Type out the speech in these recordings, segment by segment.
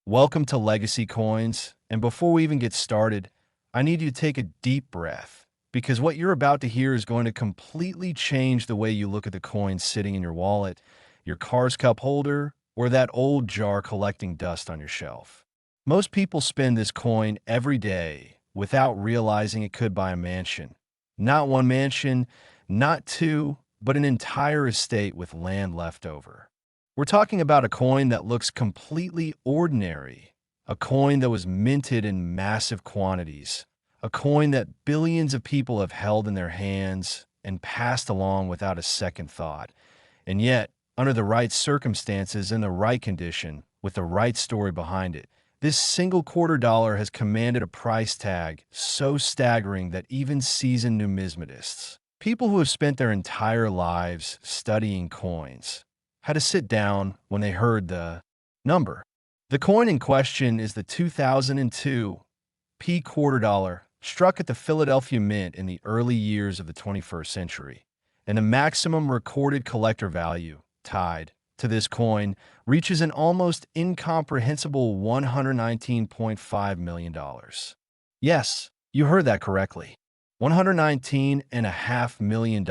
Welcome to Legacy Coins, and before we even get started, I need you to take a deep breath, because what you're about to hear is going to completely change the way you look at the coins sitting in your wallet, your car's cup holder, or that old jar collecting dust on your shelf. Most people spend this coin every day without realizing it could buy a mansion. Not one mansion, not two, but an entire estate with land left over. We're talking about a coin that looks completely ordinary, a coin that was minted in massive quantities, a coin that billions of people have held in their hands and passed along without a second thought. And yet, under the right circumstances, in the right condition, with the right story behind it, this single $quarter has commanded a price tag so staggering that even seasoned numismatists, people who have spent their entire lives studying coins, had to sit down when they heard the number. The coin in question is the 2002 P $quarter struck at the Philadelphia Mint in the early years of the 21st century, and the maximum recorded collector value, tied to this coin, reaches an almost incomprehensible $119.5 million. Yes, you heard that correctly. $119.5 million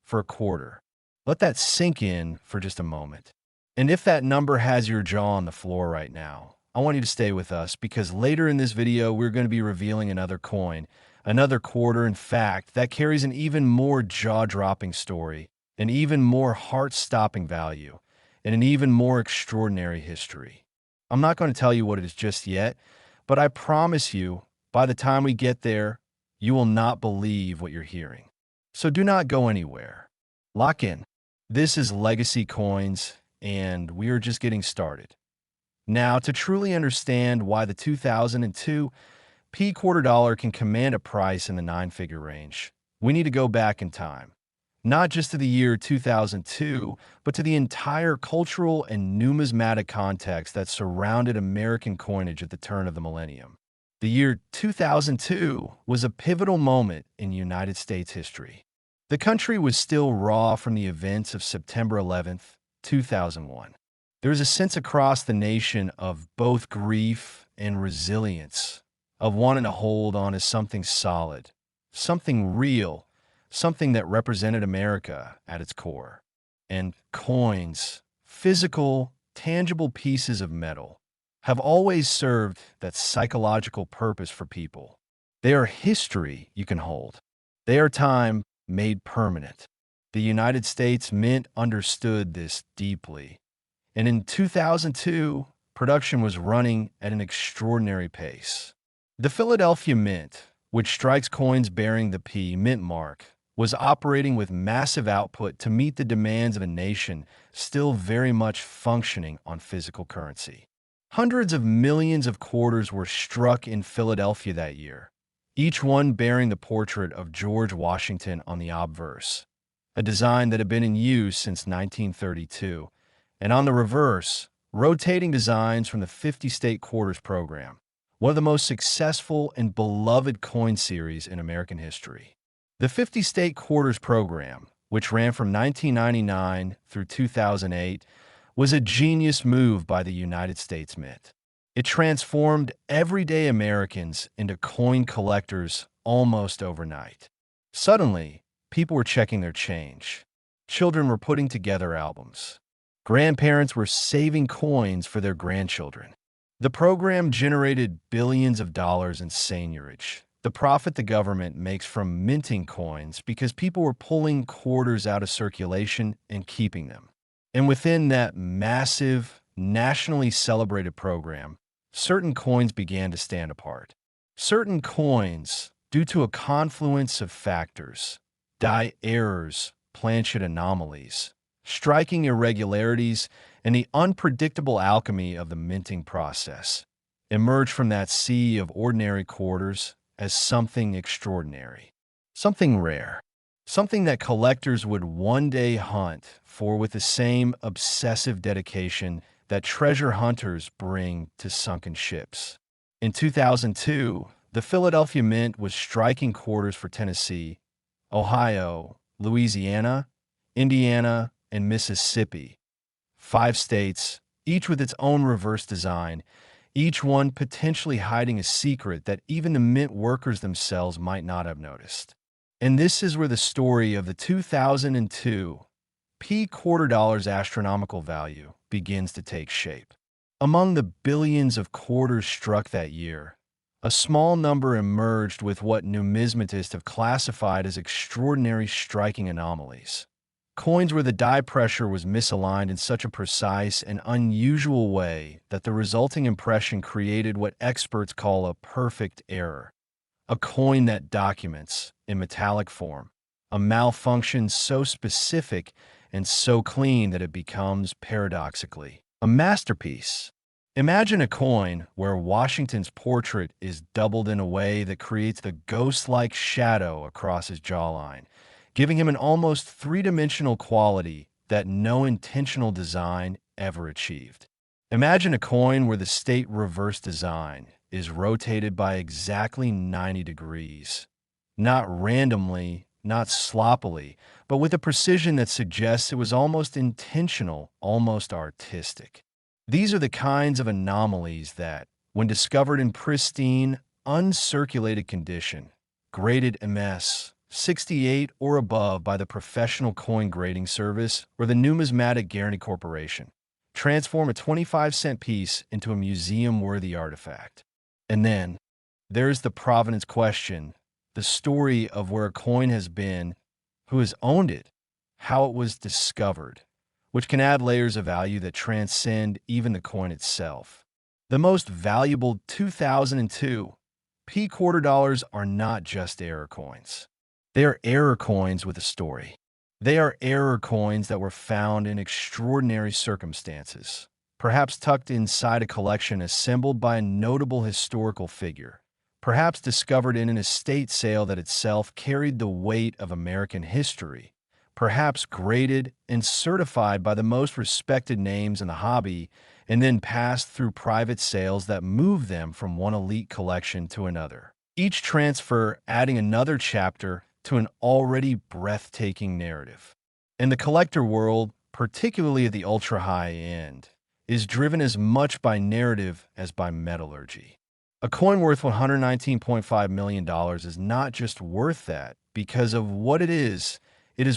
for a quarter. Let that sink in for just a moment. And if that number has your jaw on the floor right now, I want you to stay with us because later in this video, we're going to be revealing another coin, another quarter, in fact, that carries an even more jaw-dropping story, an even more heart-stopping value, and an even more extraordinary history. I'm not going to tell you what it is just yet, but I promise you, by the time we get there, you will not believe what you're hearing. So do not go anywhere. Lock in. This is Legacy Coins, and we are just getting started. Now, to truly understand why the 2002 P $quarter can command a price in the nine-figure range, we need to go back in time. Not just to the year 2002, but to the entire cultural and numismatic context that surrounded American coinage at the turn of the millennium. The year 2002 was a pivotal moment in United States history. The country was still raw from the events of September 11th, 2001. There was a sense across the nation of both grief and resilience, of wanting to hold on to something solid, something real, something that represented America at its core. And coins, physical, tangible pieces of metal, have always served that psychological purpose for people. They are history you can hold. They are time made permanent. The United States Mint understood this deeply. And in 2002, production was running at an extraordinary pace. The Philadelphia Mint, which strikes coins bearing the P mint mark, was operating with massive output to meet the demands of a nation still very much functioning on physical currency. Hundreds of millions of quarters were struck in Philadelphia that year, each one bearing the portrait of George Washington on the obverse, a design that had been in use since 1932, and on the reverse, rotating designs from the 50-state quarters program, one of the most successful and beloved coin series in American history. The 50-state quarters program, which ran from 1999 through 2008, was a genius move by the United States Mint. It transformed everyday Americans into coin collectors almost overnight. Suddenly, people were checking their change. Children were putting together albums. Grandparents were saving coins for their grandchildren. The program generated billions of dollars in seigniorage, the profit the government makes from minting coins because people were pulling quarters out of circulation and keeping them. And within that massive, nationally celebrated program, certain coins began to stand apart. Certain coins, due to a confluence of factors, die errors, planchet anomalies, striking irregularities, and the unpredictable alchemy of the minting process, emerged from that sea of ordinary quarters as something extraordinary, something rare, something that collectors would one day hunt for with the same obsessive dedication that treasure hunters bring to sunken ships. In 2002, the Philadelphia Mint was striking quarters for Tennessee, Ohio, Louisiana, Indiana, and Mississippi, 5 states each with its own reverse design, each one potentially hiding a secret that even the mint workers themselves might not have noticed. And this is where the story of the 2002 P quarter dollar's astronomical value begins to take shape. Among the billions of quarters struck that year, a small number emerged with what numismatists have classified as extraordinary striking anomalies. Coins where the die pressure was misaligned in such a precise and unusual way that the resulting impression created what experts call a perfect error. A coin that documents, in metallic form, a malfunction so specific and so clean that it becomes, paradoxically, a masterpiece. Imagine a coin where Washington's portrait is doubled in a way that creates the ghost-like shadow across his jawline, giving him an almost three-dimensional quality that no intentional design ever achieved. Imagine a coin where the state reverse design is rotated by exactly 90 degrees, not randomly, not sloppily, but with a precision that suggests it was almost intentional, almost artistic. These are the kinds of anomalies that, when discovered in pristine, uncirculated condition, graded MS 68 or above by the professional coin grading service or the Numismatic Guarantee Corporation, transform a 25-cent piece into a museum-worthy artifact. And then, there's the provenance question, the story of where a coin has been, who has owned it, how it was discovered, which can add layers of value that transcend even the coin itself. The most valuable 2002 P quarter dollars are not just error coins. They are error coins with a story. They are error coins that were found in extraordinary circumstances, perhaps tucked inside a collection assembled by a notable historical figure, perhaps discovered in an estate sale that itself carried the weight of American history, perhaps graded and certified by the most respected names in the hobby, and then passed through private sales that moved them from one elite collection to another. Each transfer adding another chapter to an already breathtaking narrative. In the collector world, particularly at the ultra-high end, is driven as much by narrative as by metallurgy. A coin worth $119.5 million is not just worth that because of what it is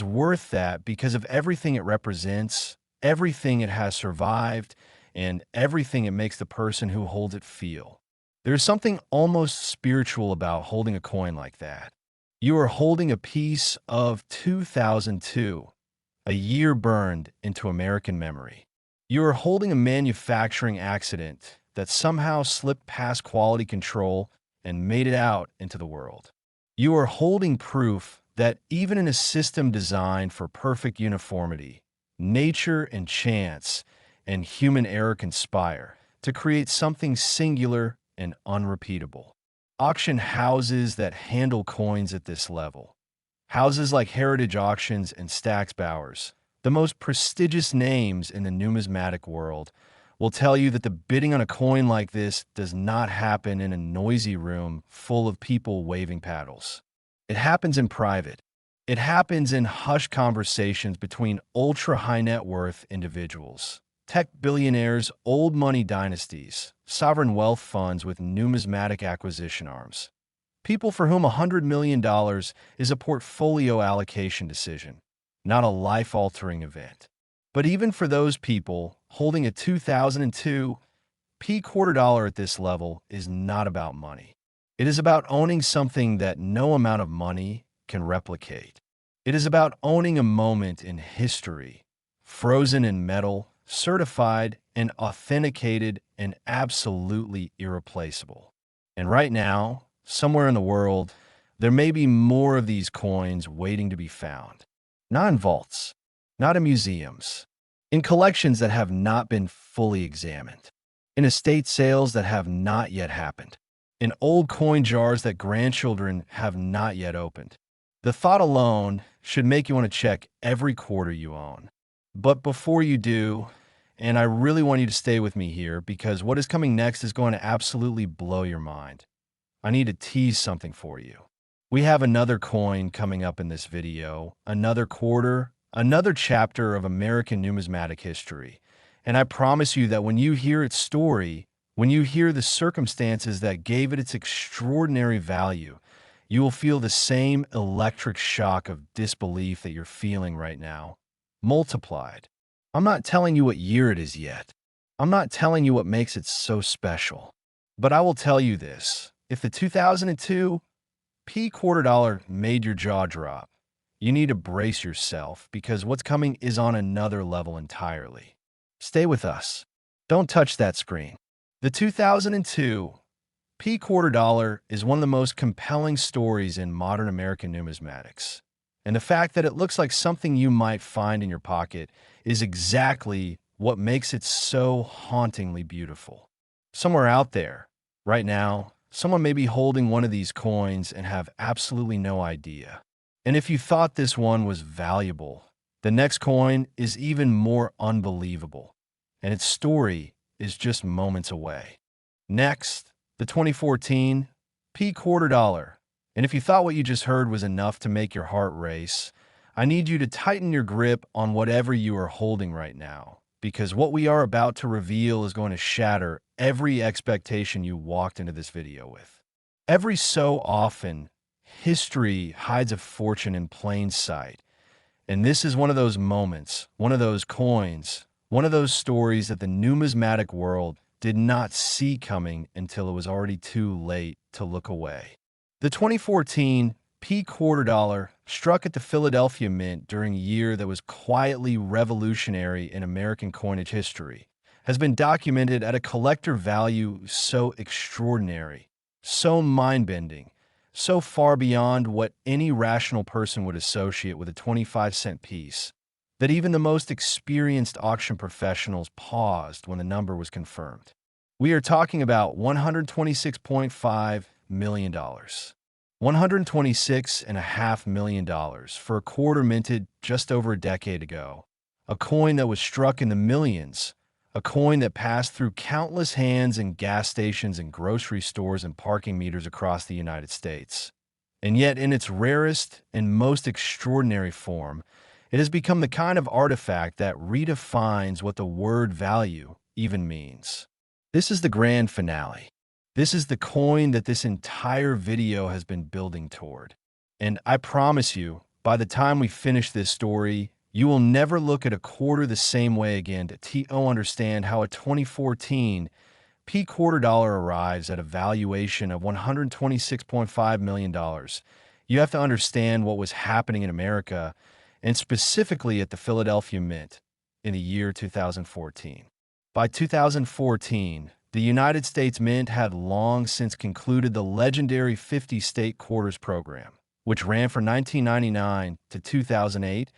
worth that because of everything it represents, everything it has survived, and everything it makes the person who holds it feel. There's something almost spiritual about holding a coin like that. You are holding a piece of 2002, a year burned into American memory. You are holding a manufacturing accident that somehow slipped past quality control and made it out into the world. You are holding proof that even in a system designed for perfect uniformity, nature and chance and human error conspire to create something singular and unrepeatable. Auction houses that handle coins at this level, houses like Heritage Auctions and Stack's Bowers, the most prestigious names in the numismatic world, will tell you that the bidding on a coin like this does not happen in a noisy room full of people waving paddles. It happens in private. It happens in hushed conversations between ultra-high net worth individuals, tech billionaires, old money dynasties, sovereign wealth funds with numismatic acquisition arms. People for whom $100 million is a portfolio allocation decision, not a life-altering event. But even for those people, holding a 2002 P quarter dollar at this level is not about money. It is about owning something that no amount of money can replicate. It is about owning a moment in history, frozen in metal, certified and authenticated and absolutely irreplaceable. And right now, somewhere in the world, there may be more of these coins waiting to be found. Not in vaults, not in museums, in collections that have not been fully examined, in estate sales that have not yet happened, in old coin jars that grandchildren have not yet opened. The thought alone should make you want to check every quarter you own. But before you do, and I really want you to stay with me here because what is coming next is going to absolutely blow your mind. I need to tease something for you. We have another coin coming up in this video, another quarter, another chapter of American numismatic history, And I promise you that when you hear its story, when you hear the circumstances that gave it its extraordinary value, you will feel the same electric shock of disbelief that you're feeling right now, multiplied. I'm not telling you what year it is yet. I'm not telling you what makes it so special. But I will tell you this. If the 2002 P quarter dollar made your jaw drop, you need to brace yourself because what's coming is on another level entirely. Stay with us. Don't touch that screen. The 2002 P quarter dollar is one of the most compelling stories in modern American numismatics. And the fact that it looks like something you might find in your pocket is exactly what makes it so hauntingly beautiful. Somewhere out there, right now, someone may be holding one of these coins and have absolutely no idea. And if you thought this one was valuable, the next coin is even more unbelievable, and its story is just moments away. Next, the 2014 P quarter dollar. And if you thought what you just heard was enough to make your heart race, I need you to tighten your grip on whatever you are holding right now, because what we are about to reveal is going to shatter every expectation you walked into this video with. Every so often, history hides a fortune in plain sight, and this is one of those moments, one of those coins, one of those stories that the numismatic world did not see coming until it was already too late to look away. The 2014 P quarter dollar struck at the Philadelphia Mint during a year that was quietly revolutionary in American coinage history, has been documented at a collector value so extraordinary, so mind-bending, so far beyond what any rational person would associate with a 25-cent piece, that even the most experienced auction professionals paused when the number was confirmed. We are talking about $126.5 million. $126.5 million for a quarter minted just over a decade ago, a coin that was struck in the millions, a coin that passed through countless hands in gas stations and grocery stores and parking meters across the United States. And yet, in its rarest and most extraordinary form, it has become the kind of artifact that redefines what the word value even means. This is the grand finale. This is the coin that this entire video has been building toward. And I promise you, by the time we finish this story, you will never look at a quarter the same way again to understand how a 2014 P quarter dollar arrives at a valuation of $126.5 million. You have to understand what was happening in America, and specifically at the Philadelphia Mint in the year 2014. By 2014, the United States Mint had long since concluded the legendary 50-state quarters program, which ran from 1999 to 2008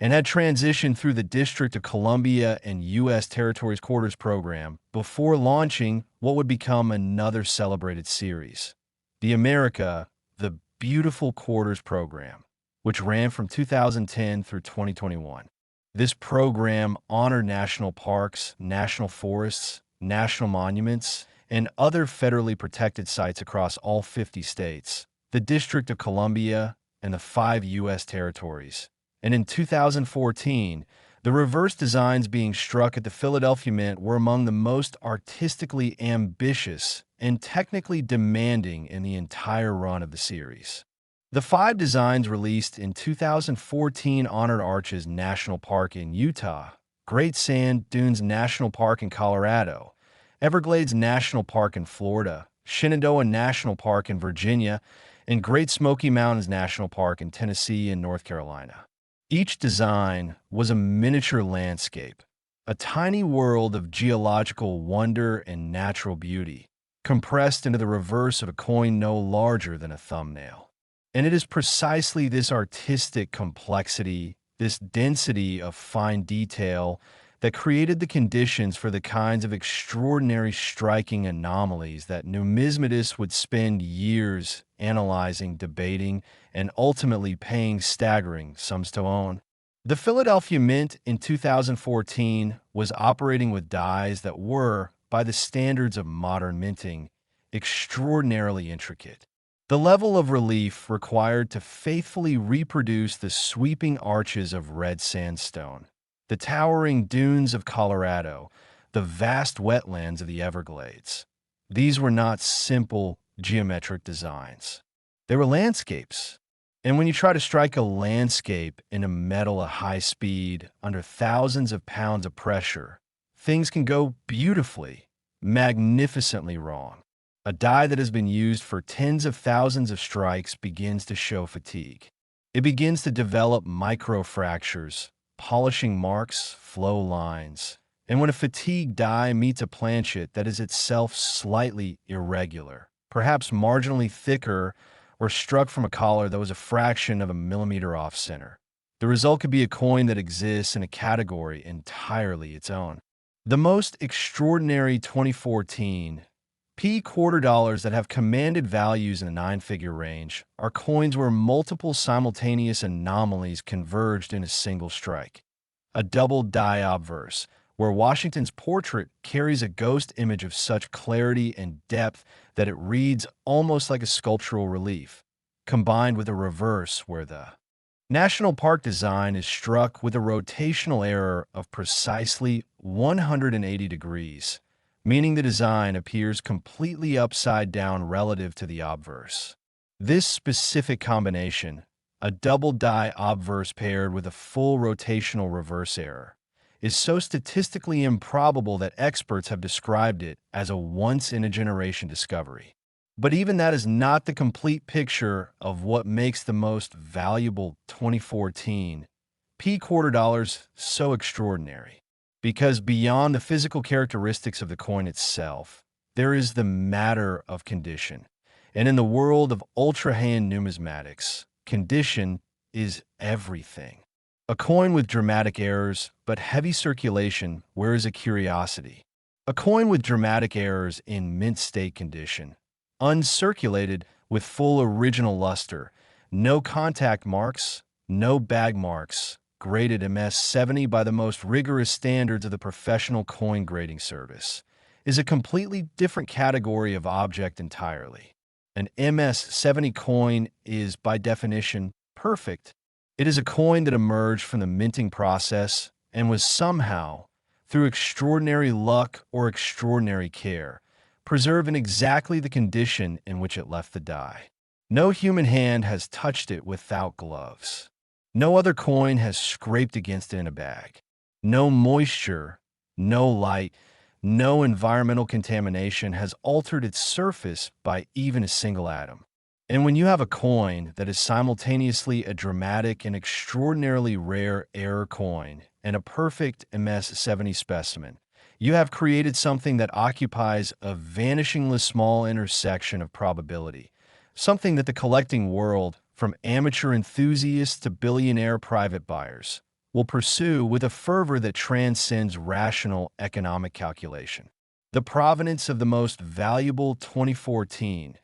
and had transitioned through the District of Columbia and U.S. Territories quarters program before launching what would become another celebrated series, the America, the Beautiful Quarters program, which ran from 2010 through 2021. This program honored national parks, national forests, national monuments, and other federally protected sites across all 50 states, the District of Columbia, and the 5 U.S. territories. And in 2014, the reverse designs being struck at the Philadelphia Mint were among the most artistically ambitious and technically demanding in the entire run of the series. The 5 designs released in 2014 honored Arches National Park in Utah, Great Sand Dunes National Park in Colorado, Everglades National Park in Florida, Shenandoah National Park in Virginia, and Great Smoky Mountains National Park in Tennessee and North Carolina. Each design was a miniature landscape, a tiny world of geological wonder and natural beauty, compressed into the reverse of a coin no larger than a thumbnail. And it is precisely this artistic complexity, this density of fine detail, that created the conditions for the kinds of extraordinary striking anomalies that numismatists would spend years analyzing, debating, and ultimately paying staggering sums to own. The Philadelphia Mint in 2014 was operating with dies that were, by the standards of modern minting, extraordinarily intricate. The level of relief required to faithfully reproduce the sweeping arches of red sandstone, the towering dunes of Colorado, the vast wetlands of the Everglades. These were not simple geometric designs. They were landscapes. And when you try to strike a landscape in a metal at high speed under thousands of pounds of pressure, things can go beautifully, magnificently wrong. A die that has been used for tens of thousands of strikes begins to show fatigue. It begins to develop microfractures, polishing marks, flow lines. And when a fatigued die meets a planchet that is itself slightly irregular, perhaps marginally thicker, or struck from a collar that was a fraction of a millimeter off center, the result could be a coin that exists in a category entirely its own. The most extraordinary 2014 P quarter dollars that have commanded values in a nine-figure range are coins where multiple simultaneous anomalies converged in a single strike. A double die obverse, where Washington's portrait carries a ghost image of such clarity and depth that it reads almost like a sculptural relief, combined with a reverse where the National Park design is struck with a rotational error of precisely 180 degrees, meaning the design appears completely upside down relative to the obverse. This specific combination, a double die obverse paired with a full rotational reverse error, is so statistically improbable that experts have described it as a once-in-a-generation discovery. But even that is not the complete picture of what makes the most valuable 2014 P quarter dollars so extraordinary. Because beyond the physical characteristics of the coin itself, there is the matter of condition. And in the world of ultra-high-end numismatics, condition is everything. A coin with dramatic errors but heavy circulation wears a curiosity. A coin with dramatic errors in mint state condition, uncirculated with full original luster, no contact marks, no bag marks, graded MS-70 by the most rigorous standards of the professional coin grading service, is a completely different category of object entirely. An MS-70 coin is, by definition, perfect. It is a coin that emerged from the minting process and was somehow, through extraordinary luck or extraordinary care, preserved in exactly the condition in which it left the die. No human hand has touched it without gloves. No other coin has scraped against it in a bag. No moisture, no light, no environmental contamination has altered its surface by even a single atom. And when you have a coin that is simultaneously a dramatic and extraordinarily rare error coin and a perfect MS-70 specimen, you have created something that occupies a vanishingly small intersection of probability, something that the collecting world, from amateur enthusiasts to billionaire private buyers, will pursue with a fervor that transcends rational economic calculation. The provenance of the most valuable 2014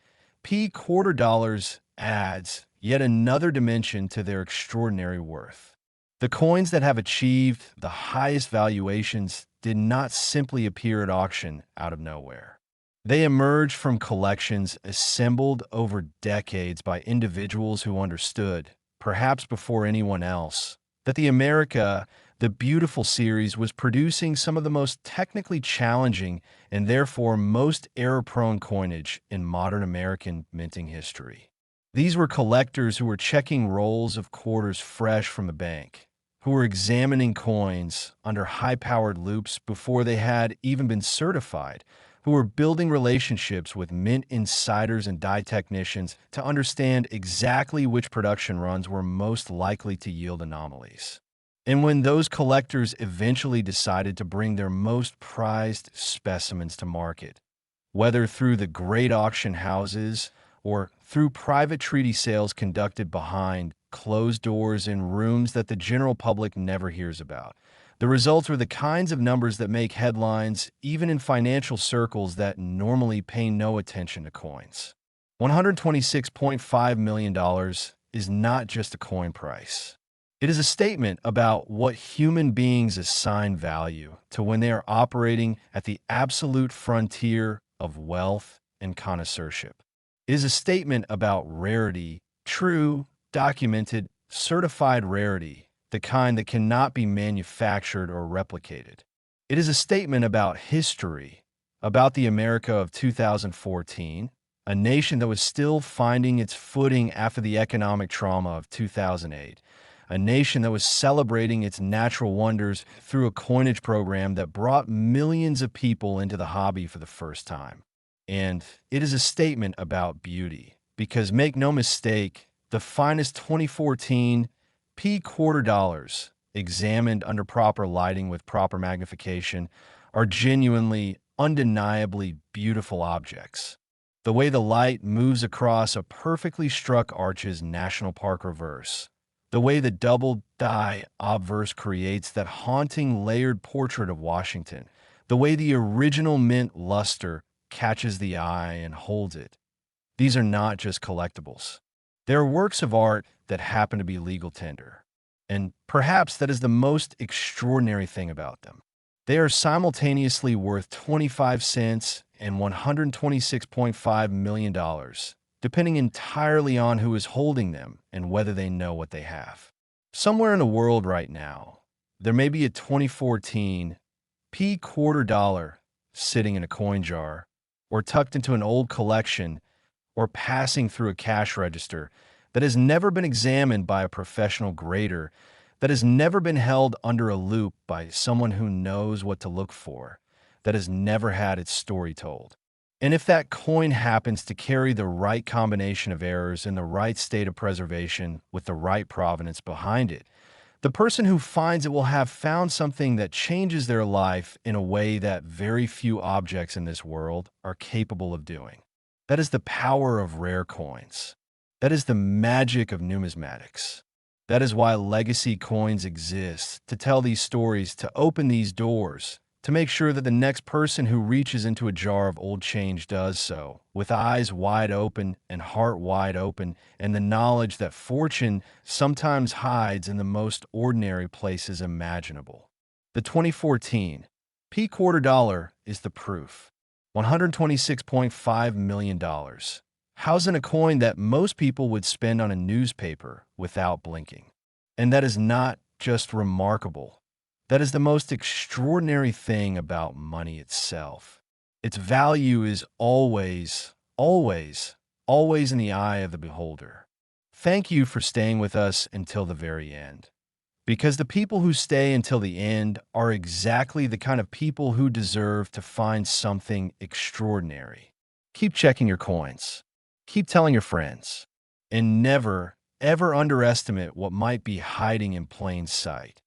P quarter dollars adds yet another dimension to their extraordinary worth. The coins that have achieved the highest valuations did not simply appear at auction out of nowhere. They emerged from collections assembled over decades by individuals who understood, perhaps before anyone else, that the America the Beautiful series was producing some of the most technically challenging and therefore most error-prone coinage in modern American minting history. These were collectors who were checking rolls of quarters fresh from the bank, who were examining coins under high-powered loops before they had even been certified, who were building relationships with mint insiders and die technicians to understand exactly which production runs were most likely to yield anomalies. And when those collectors eventually decided to bring their most prized specimens to market, whether through the great auction houses or through private treaty sales conducted behind closed doors in rooms that the general public never hears about, the results were the kinds of numbers that make headlines even in financial circles that normally pay no attention to coins. $126.5 million is not just a coin price. It is a statement about what human beings assign value to when they are operating at the absolute frontier of wealth and connoisseurship. It is a statement about rarity, true, documented, certified rarity, the kind that cannot be manufactured or replicated. It is a statement about history, about the America of 2014, a nation that was still finding its footing after the economic trauma of 2008, a nation that was celebrating its natural wonders through a coinage program that brought millions of people into the hobby for the first time. And it is a statement about beauty, because make no mistake, the finest 2014 P quarter dollars, examined under proper lighting with proper magnification, are genuinely, undeniably beautiful objects. The way the light moves across a perfectly struck arches National Park reverse, the way the double die obverse creates that haunting layered portrait of Washington, the way the original mint luster catches the eye and holds it. These are not just collectibles. They are works of art that happen to be legal tender. And perhaps that is the most extraordinary thing about them. They are simultaneously worth 25 cents and $126.5 million, depending entirely on who is holding them and whether they know what they have. Somewhere in the world right now, there may be a 2014 P quarter dollar sitting in a coin jar, or tucked into an old collection, or passing through a cash register that has never been examined by a professional grader, that has never been held under a loupe by someone who knows what to look for, that has never had its story told. And if that coin happens to carry the right combination of errors in the right state of preservation with the right provenance behind it, the person who finds it will have found something that changes their life in a way that very few objects in this world are capable of doing. That is the power of rare coins. That is the magic of numismatics. That is why legacy coins exist, to tell these stories, to open these doors, to make sure that the next person who reaches into a jar of old change does so, with eyes wide open and heart wide open, and the knowledge that fortune sometimes hides in the most ordinary places imaginable. The 2014 P quarter dollar is the proof. $126.5 million. Housed in a coin that most people would spend on a newspaper without blinking. And that is not just remarkable. That is the most extraordinary thing about money itself. Its value is always, always, always in the eye of the beholder. Thank you for staying with us until the very end. Because the people who stay until the end are exactly the kind of people who deserve to find something extraordinary. Keep checking your coins. Keep telling your friends. And never, ever underestimate what might be hiding in plain sight.